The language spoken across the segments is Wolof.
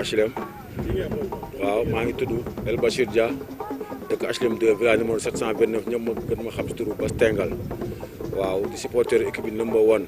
HLM waaw maa ngi tudd El Bachir Dia dëkk HLM 2 villa numéro 729 ñoom ma gën ma xam si turu Bas Tengal waaw di supporter équipe bi number 1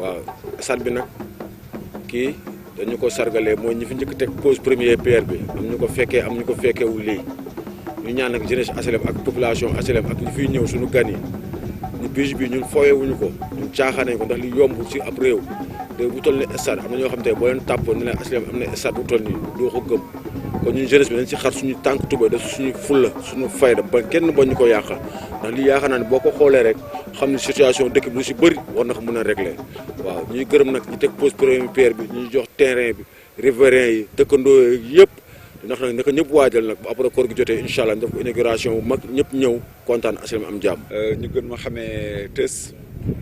waaw stade bi nag kii dañu ko sargalee mooy ñi fi njëkk teg pose première pierre bi am ñu ko fekkee am ñu ko fekkeewul lii ñu ñaan nag jeunesse HLM ak population HLM ak ñu fiy ñëw suñu gan yi ñu bijou bi ñun fooyewuñu ko ñun caaxaanañ ko ndax li yomb ci ab réew te bu toll ni stade am na ñoo xam te boo leen tàppoon ne leen HLM am na stade bu toll nii doo ko gëm kon ñun jeunesse bi dañ ci xar suñu tànk tuba def suñu fulla suñu fayda ba kenn bañ ñu ko yàqal ndax lii yaakaar naa ne boo ko xoolee rek xam ne situation dëkk bi lu si bëri war na ko mën a régler waaw ñuy gërëm nag ñu teg pose première pierre bi ñuy jox terrain bi riverains yi dëkkandoo yëpp ndax nag naka ñëpp waajal nag bu après koor gi jotee incha allah ñu def ko inauguration bu mag ñëpp ñëw kontaan HLM am jàmm. ñu gën ma xamee Teuss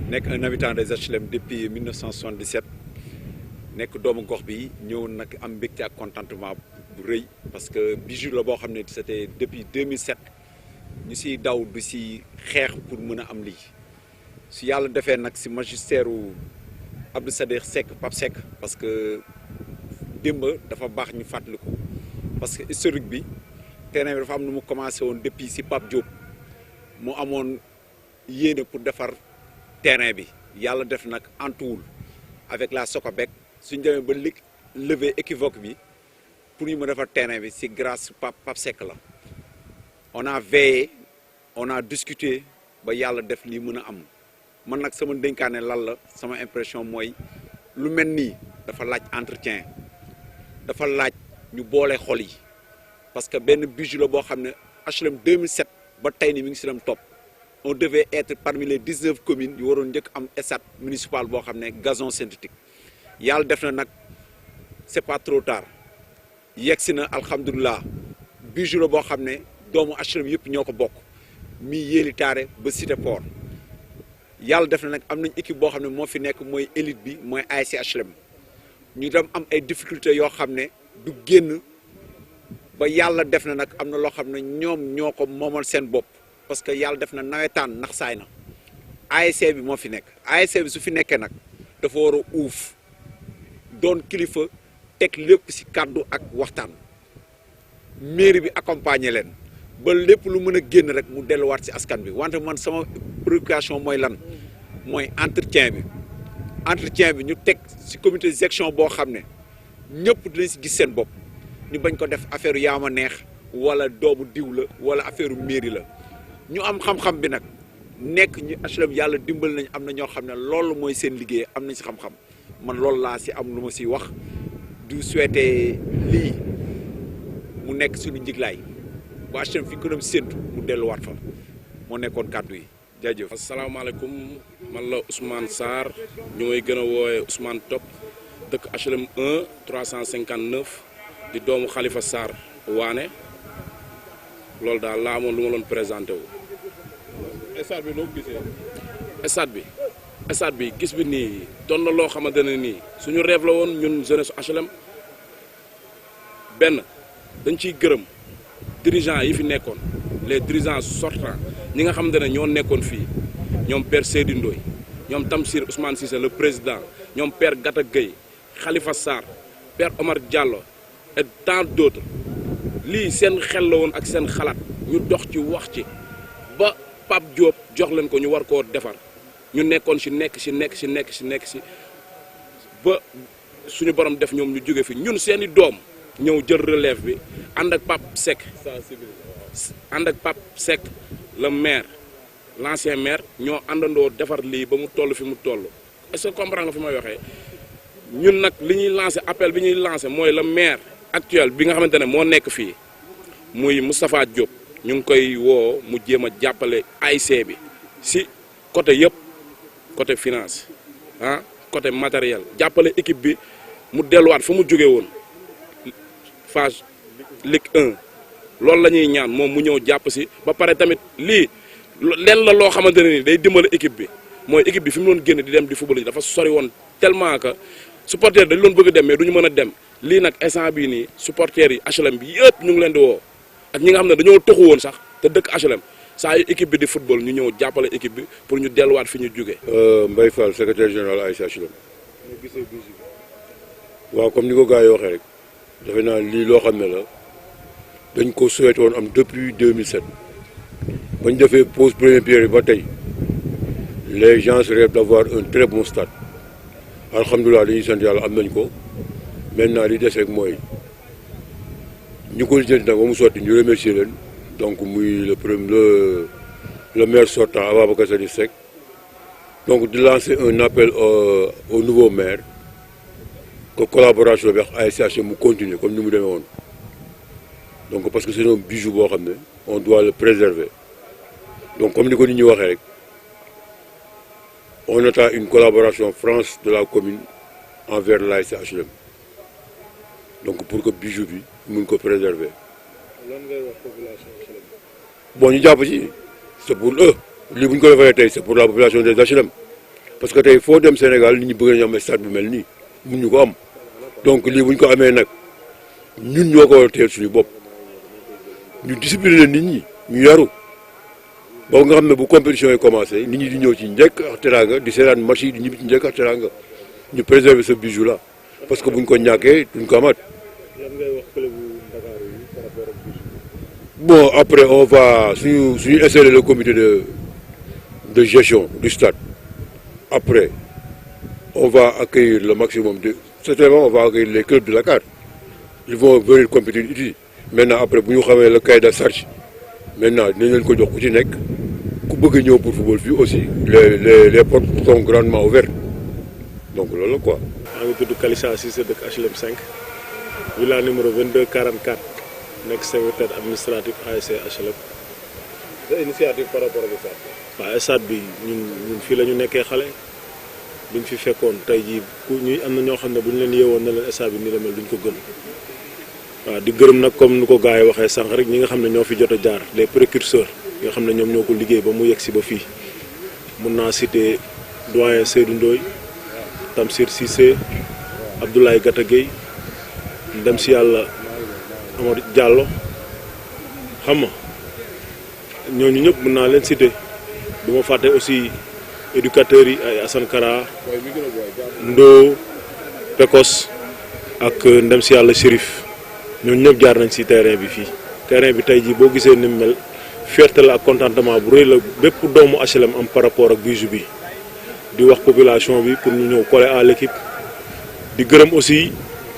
nekk un habitant des HLM depuis 1977 nekk doomu gox bi ñëw nag am mbégte ak contentement bu rëy parce que bijou la boo xam ne c'était depuis 2007 ñu siy daw du si xeex pour mën a am lii su yàlla defee nag si magistère u Abdou Sadikh Seck Pape Seck parce que démb dafa baax ñu fàttaliku parce que historique bi terrain bi dafa am nu mu commencé woon depuis si Pape Diop mu amoon yéene pour defar terrain bi yàlla def nag antuwul avec la Socabek suñ demee ba lever équivoque bi pour ñu mën a defar terrain bi si grâce Pape Seck la on a veillé on a discuté ba yàlla def lii mën a am man nag sama dénkaane lan la sama impression mooy lu mel nii dafa laaj entretien dafa laaj ñu boole xol yi parce que benn bijou la boo xam ne HLM 2007 ba tey ni mi ngi si dem topp on devait être parmi les 19 communes yu waroon njëkk am stade municipal boo xam ne gazon synthétique yàlla def na nag c'est pas trop tard yegg si na alhamdulilah bijou la boo xam ne doomu HLM yëpp ñoo ko bokk mi yéeli taare ba Cité Port yàlla def na nag am nañ équipe boo xam ne moo fi nekk mooy élite bi mooy ASC HLM ñu dem am ay difficultés yoo xam ne du génn ba yàlla def na nag am na loo xam ne ñoom ñoo ko moomal seen bopp parce que yàlla def na nawetaan nax saay na ASC bi moo fi nekk ASC bi su fi nekkee nag dafa war a uuf doon kilifa teg lépp ci kàddu ak waxtaan mairie bi accompagner leen ba lépp lu mën a génn rek mu delluwaat ci askan bi wante man sama préoccupation mooy lan mooy entretien bi ñu teg ci comité de gestion boo xam ne ñëpp dinañ ci gis seen bopp ñu bañ ko def affaire yaama neex wala doomu diw la wala affaire mairie la ñu am xam-xam bi nag nekk ñu HLM yàlla dimbal nañ am na ñoo xam ne loolu mooy seen liggéey am nañ ci xam-xam man loolu laa ci am lu ma ciy wax du souhaiter lii mu nekk suñu njiglaay ba HLM fi ñu ko doon séntu mu delluwaat fa moo nekkoon kàddu yi jaajëf. asalaamaaleykum man la Ousmane Sarr ñu may gën a woowee Ousmane Top dëkk HLM 1 359 di doomu Khalifa Sarr waane loolu daal laa amoon lu ma doon présenté wu. stade bi noo gisee. stade bi gis bi nii doon na loo xamante ne nii suñu rêve la woon ñun jeunesse HLM benn dañ ciy gërëm dirigeants yi fi nekkoon les dirigeants sortants ñi nga xamante ne ñoo nekkoon fii ñoom père Seydi Ndoye ñoom Tamsir Ousmane Cissé le président ñoom père Gata Gueye Khalifa Sarr père Omar Diallo et tant d'autres lii seen xel la woon ak seen xalaat ñu dox ci wax ci ba Pape Diop jox leen ko ñu war koo defar ñu nekkoon ci nekk ci ba suñu borom def ñoom ñu jóge fi ñun seeni doom ñëw jël relève bi ànd ak Pape Seck le maire l'ancien maire ñoo àndandoo defar lii ba mu toll fi mu toll est-ce que comprendre nga fi may waxee ñun nag li ñuy lancé appel bi ñuy lancé mooy le maire actuel bi nga xamante ne moo nekk fii muy Moustapha Diop ñu ngi koy woo mu jéem a jàppale ASC bi si côté yëpp côté finance côté matériel jàppale équipe bi mu delluwaat fa mu jóge woon phase Ligue 1 loolu la ñuy ñaan moom mu ñëw jàpp si ba pare tamit lii leen la loo xamante ne ni day dimbale équipe bi mooy équipe bi fi mu doon génn di dem di football yi dafa sori woon tellement que supporters dañu doon bëgg a dem mais duñu mën a dem lii nag instant bii nii supporters yi HLM bi yëpp ñu ngi leen di woo ak ñi nga xam ne dañoo toxu woon sax te dëkk HLM saa yu équipe bi di football ñu ñëw jàppale équipe bi pour ñu delluwaat fi ñu jóge. Mbaye Fall secrétaire général ASC HLM. waaw comme ni ko gars yi waxee rek defe naa lii loo xam ne la dañ ko souhaité woon am depuis 2007 bañ defee pose première pierre yi ba tey les gens rêvent d'avoir un très bon stade alhamdulilah dañuy sant yàlla am nañ ko maintenant li des rek mooy ñu ko lijjanti nag ba mu sotti ñu remercier leen donc muy le maire sortant Ababacar Sadikh Seck donc di lancer un appel au nouveau maire que collaboration bi ak ASC mu continuer comme ni mu demee woon donc parce que c'est un bijou boo xam ne on doit le préserver donc comme ni ko nit ñi waxee rek on attend une collaboration franche de la commune envers l'ASC HLM donc pour que bijou bi mun ko préserver. lan ngay wax population HLM. bon ñu jàpp ci c'est pour eux lii bu ñu ko defee tey c'est pour la population des HLM parce que tey foo dem Sénégal nit ñi bëgg nañu am stade bu mel nii mun ñu ko am donc lii bu ñu ko amee nag ñun ñoo ko war a teel suñu bopp ñu discipliner nit ñi ñu yaru ba nga xam ne bu compétition yi commencé nit ñi di ñëw ci njëkk ak teraanga di seetaan match yi di ñibbi ci njëkk ak teraanga ñu préserver ce bijou là parce que bu ñu ko ñàkkee duñ ko amaat. lan ngay wax club bu Dakar yi par rapport ak bijou. Bon, après, on va installer le comité de gestion du stade. Après, on va accueillir le maximum de... Certainement, on va accueillir les clubs de Dakar. Ils vont venir compétir ici. Maintenant, après, pour nous avoir le cahier de charge, maintenant, nous avons dit que nous avons pour football aussi. Les portes sont grandement ouvertes. Donc, voilà quoi. maa ngi tudd Kalissa Cissé dëkk HLM 5 villa numéro 2244 nekk secrétaire administratif ASC HLM. sa initiative par rapport ak stade bi. waaw stade bi ñun fii la ñu nekkee xale biñ fi fekkoon tey jii ñuy am na ñoo xam ne bu ñu leen yeewoon na leen stade bi ni la mel duñ ko gën waaw di gërëm nag comme ni ko gars yi waxee sànq rek ñi nga xam ne ñoo fi jot a jaar les précurseurs nga xam ne ñoom ñoo ko liggéey ba mu yegg si ba fii mun naa citer doyen Seydou Ndoye Tamsir Cissé Abdoulaye Gata Gueye dem si yàlla Amadou Diallo xam nga ñooñu ñëpp mën naa leen citer du ma fàtte aussi éducateurs yi ay Assane Kara Ndo Pekos ak ndem si yàlla Chérif ñooñu ñëpp jaar nañ si terrain bi fii terrain bi tey jii boo gisee ni mu mel fierté la ak contentement bu rëy la bépp doomu HLM am par rapport ak bijou bi di wax population bi pour ñu ñëw coller à l'équipe di gërëm aussi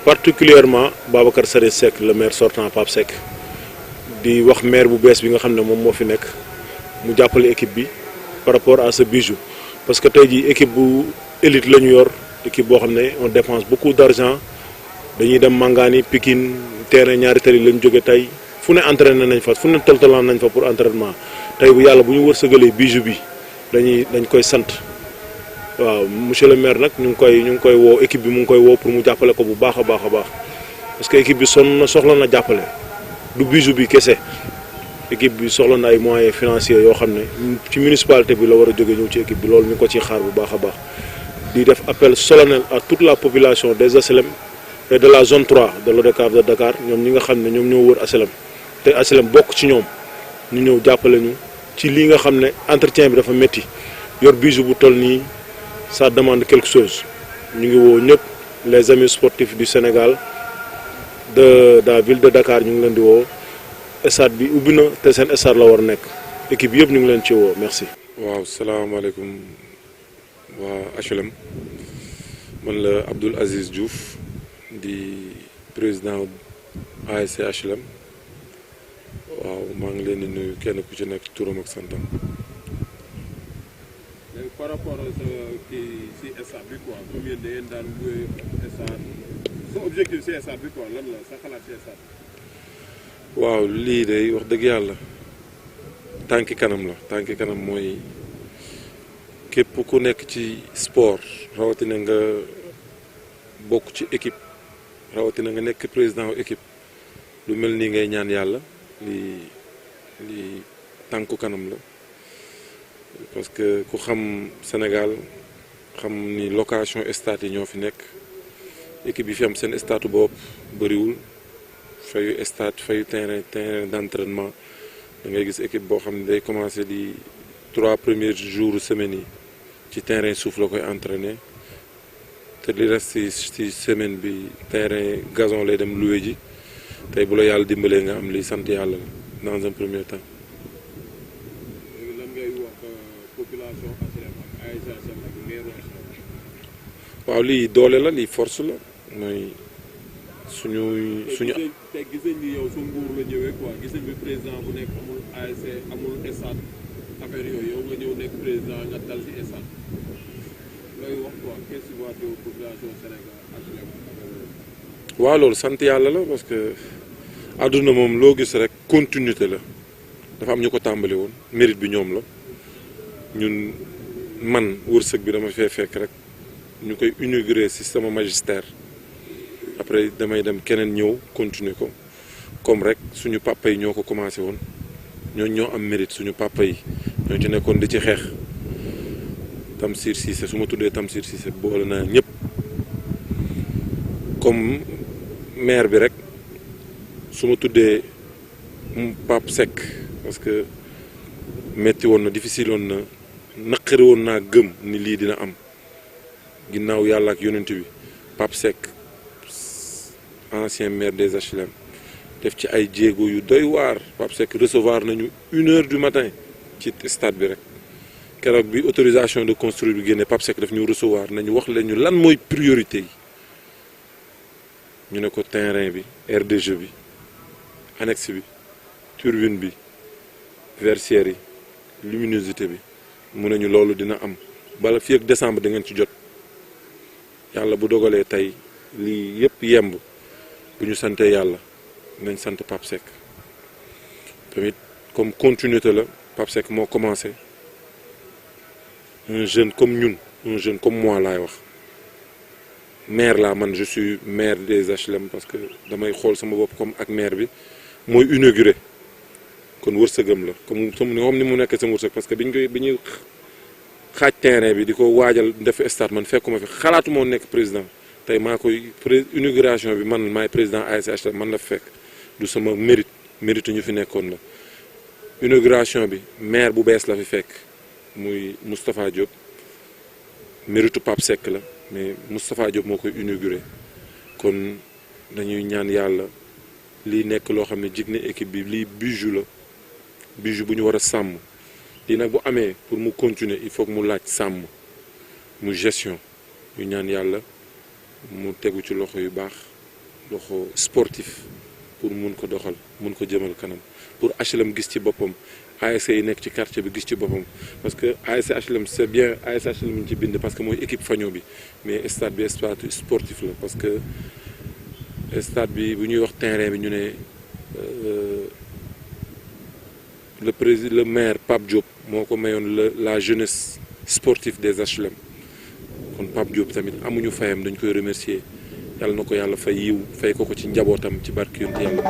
particulièrement Babacar Sadikh Seck le maire sortant Pape Seck di wax maire bu bees bi nga xam ne moom moo fi nekk mu jàppale équipe bi par rapport à ce bijou parce que tey jii équipe bu élite la ñu yor équipe boo xam ne on dépense beaucoup d'argent dañuy dem Mangani Pikine terrain ñaari tali lañ jóge tey fu ne entraîné nañ fa fu ne toltolaan nañ fa pour entraînement tey bu yàlla bu ñu wërsëgalee bijou bi dañ koy sant waaw monsieur le maire nag ñu ngi koy woo équipe bi mu ngi koy woo pour mu jàppale ko bu baax a baax a baax parce que équipe bi soxla na jàppale du bijou bi kese équipe bi soxla na ay moyens financiers yoo xam ne ci municipalité bi la war a jóge ñëw ci équipe bi loolu ñu ngi ko ciy xaar bu baax a baax di def appel solennel à toute la population des HLM et de la zone 3 de l'ODCAV de Dakar ñoom ñi nga xam ne ñoom ñoo wër HLM te HLM bokk ci ñoom ñu ñëw jàppale ñu ci lii nga xam ne entretien bi dafa métti yor bijou bu toll nii ça demande quelque chose ñu ngi woo ñëpp les amis sportifs du Sénégal de la ville de Dakar ñu ngi leen di woo stade bi ubbi na te seen stade la war nekk équipe yëpp ñu ngi leen ci woo merci. waaw salaamaaleykum waa HLM man la Abdoul Aziz Diouf di président ASC HLM waaw maa ngi leen di nuyu kenn ku ci nekk turam ak santam. par rapport à si stade bi quoi comme yéen da ngeen daan loué stade sa objectif si stade bi quoi lan la sa xalaat si stade bi. waaw lii de wax dëgg yàlla tànki kanam la tànki kanam mooy képp ku nekk ci sport rawatina nga bokk ci équipe rawatina nga nekk président équipe lu mel nii ngay ñaan yàlla lii tànku kanam la. parce que ku xam Sénégal xam ni location stade yi ñoo fi nekk équipe yi fi am seen stade bopp bëriwul fayu stade fayu terrain d'entraînement da ngay gis équipe boo xam ne day commencer di 3 premiers jours semaine yi ci terrain suuf la koy entraîner te li reste ci semaine bi terrain gazon lay dem loué ji tey bu la yàlla dimbalee nga am lii sant yàlla la dans un premier temps. léegi lan ngay wax population HLM ak ASC HLM ak maire HLM. waaw lii doole la lii force la mooy suñu. te gis nañ ni yow sa nguur la ñëwee quoi gis nañ bi président bu nekk amul ASC amul stade affaire yooyu yow nga ñëw nekk président nga dal ci stade looy wax quoi qu'est-ce que waa population Sénégal HLM. waaw loolu sant yàlla la parce que àdduna moom loo gis rek continuité la dafa am ñu ko tàmbali woon mérite bi ñoom la ñun man wërsëg bi dama fee fekk rek ñu koy inaugurer système magistère après damay dem keneen ñëw continuer ko comme rek suñu papa yi ñoo ko commencé woon ñoo am mérite suñu papa yi ñoo ci nekkoon di ci xeex Tamsir Cissé su ma tuddee Tamsir Cissé boole naa ñëpp comme maire bi rek su ma tuddee Pape Seck parce que metti woon na difficile woon na naqari woon naa gëm ni lii dina am ginnaaw yàlla ak yonent bi Pape Seck ancien maire des HLM def ci ay jéego yu doy waar Pape Seck recevoir nañu 1h du matin ci stade bi rek keroog bi autorisation de construire bi génne Pape Seck daf ñu recevoir nañu wax leen ñu lan mooy priorité yi ñu ne ko terrain bi aire de jeu bi annexe bi turbine bi versaire yi luminosité bi mu ne ñu loolu dina am bala fii ak décembre da ngeen ci jot yàlla bu dogalee tey lii yëpp yemb bu ñu santee yàlla nañ sant Pape Seck tamit comme continuité la Pape Seck moo commencé un jeune comme ñun un jeune comme moi laay wax maire laa man je suis maire des HLM parce que damay xool sama bopp comme ak maire bi mooy inauguré kon wërsëgam la comme ni mu nekk sama wërsëg parce que bi ñuy xaaj terrain bi di ko waajal def stade man fekkuma fi xalaatu moo nekk président tey maa koy inauguration bi man maay président ASC HLM man la fekk du sama mérite ñu fi nekkoon la inauguration bi maire bu bees la fi fekk muy Moustapha Diop méritu Pape Seck la mais Moustapha Diop moo koy inauguré kon dañuy ñaan yàlla lii nekk loo xam ne jig na équipe bi lii bijou la bijou bu ñu war a sàmm lii nag bu amee pour mu continuer il faut que mu laaj sàmm mu gestion ñu ñaan yàlla mu tegu ci loxo yu baax loxo sportif pour mun ko doxal mun ko jëmal kanam pour HLM gis ci boppam ASC yi nekk ci quartier bi gis ci boppam parce que ASC HLM c'est bien ASC HLM ñu ci bind parce que mooy équipe faño bi mais stade bi stade sportif la parce que stade bi bu ñuy wax terrain bi ñu ne le maire Pape Diop moo ko mayoon la jeunesse sportive des HLM kon Pape Diop tamit amuñu fayam dañ koy remercier yàlla na ko yàlla fay yiw fay ko ci njabootam ci barke yonent yàlla